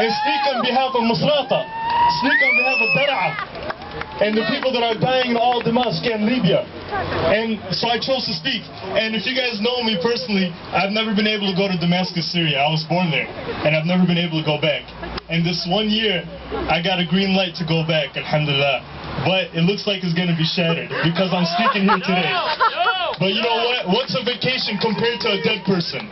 and speak on behalf of Mظاهرة, speak on behalf of Lدعم, and the people that are dying in all Damascus and Libya. And so I chose to speak. And if you guys know me personally, I've never been able to go to Damascus, Syria. I was born there, and I've never been able to go back. And this 1 year, I got a green light to go back, alhamdulillah. But it looks like it's going to be shattered because I'm speaking here today. But you know what? What's a vacation compared to a dead person?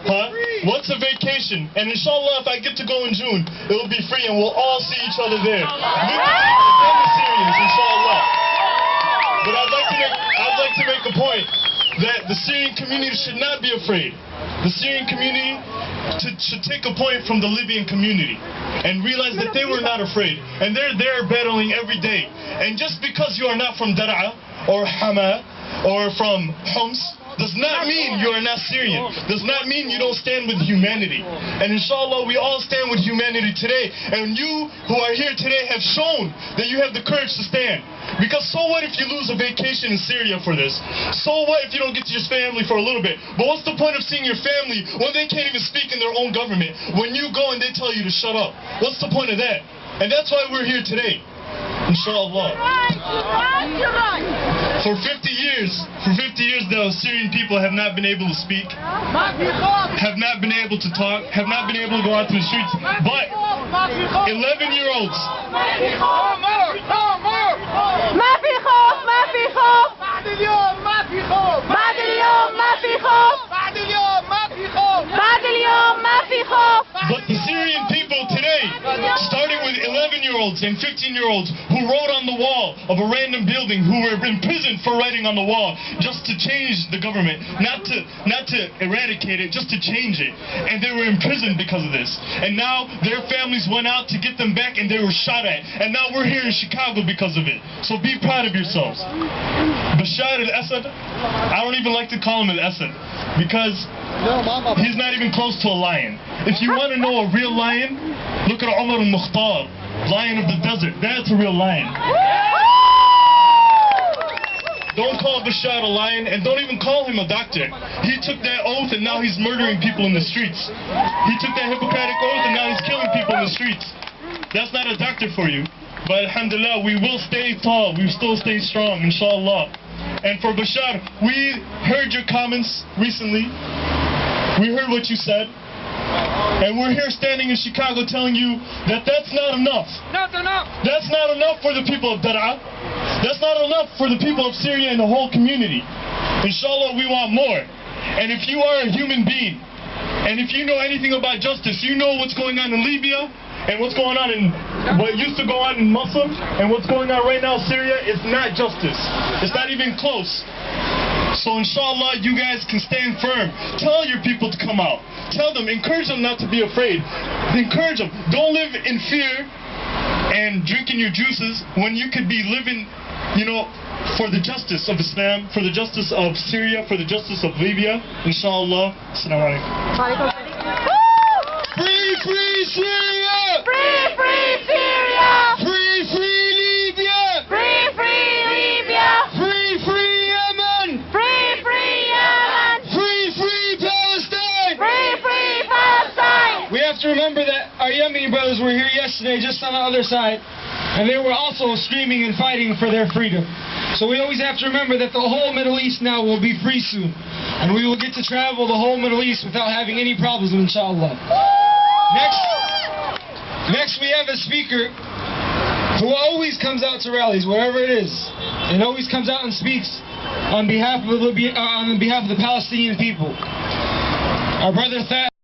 Huh? What's a vacation? And inshallah, if I get to go in June, it will be free and we'll all see each other there. The Syrians, inshallah. But I'd like to make a point that the Syrian community should not be afraid. The Syrian community should take a point from the Libyan community and realize that they were not afraid. And they're there battling every day. And just because you are not from Dar'a or Hama or from Homs, does not mean you are not Syrian. Does not mean you don't stand with humanity. And inshallah, we all stand with humanity today. And you who are here today have shown that you have the courage to stand. Because so what if you lose a vacation in Syria for this? So what if you don't get to your family for a little bit? But what's the point of seeing your family when they can't even speak in their own government? When you go and they tell you to shut up. What's the point of that? And that's why we're here today. Inshallah. For 50 years now, Syrian people have not been able to speak, have not been able to talk, have not been able to go out to the streets. But 11-year-olds. But the Syrian people today, starting with 11-year-olds and 15-year-olds who wrote on the wall of a random building, who were imprisoned for writing on the wall, just to change the government, not to eradicate it, just to change it. And they were imprisoned because of this. And now their families went out to get them back and they were shot at. And now we're here in Chicago because of it. So be proud of yourselves. Bashar al-Assad, I don't even like to call him al-Assad, because he's not even close to a lion. If you want to know a real lion, look at Umar al-Mukhtar, lion of the desert. That's a real lion. Don't call Bashar a lion, and don't even call him a doctor. He took that oath and now he's murdering people in the streets. He took that Hippocratic oath and now he's killing people in the streets. That's not a doctor for you. But alhamdulillah, we will stay tall, we will still stay strong, inshallah. And for Bashar, we heard your comments recently. We heard what you said. And we're here standing in Chicago telling you that that's not enough. Not enough. That's not enough for the people of Dar'a. That's not enough for the people of Syria and the whole community. Inshallah, we want more. And if you are a human being, and if you know anything about justice, you know what's going on in Libya, and what's going on in what used to go on in Mosul, and what's going on right now in Syria is not justice. It's not even close. So inshallah, you guys can stand firm. Tell your people to come out. Tell them, encourage them not to be afraid. Encourage them. Don't live in fear and drinking your juices when you could be living, you know, for the justice of Islam, for the justice of Syria, for the justice of Libya. Inshallah. Assalamu alaikum. Free, free Syria! Free, free Syria! Free, free Libya! Free, free Libya! Free, free Yemen! Free, free Yemen! Free, free Palestine! Free, free Palestine! We have to remember that our Yemeni brothers were here yesterday, just on the other side, and they were also screaming and fighting for their freedom. So we always have to remember that the whole Middle East now will be free soon, and we will get to travel the whole Middle East without having any problems, inshallah. Next we have a speaker who always comes out to rallies, wherever it is, and always comes out and speaks on behalf of the Palestinian people. Our brother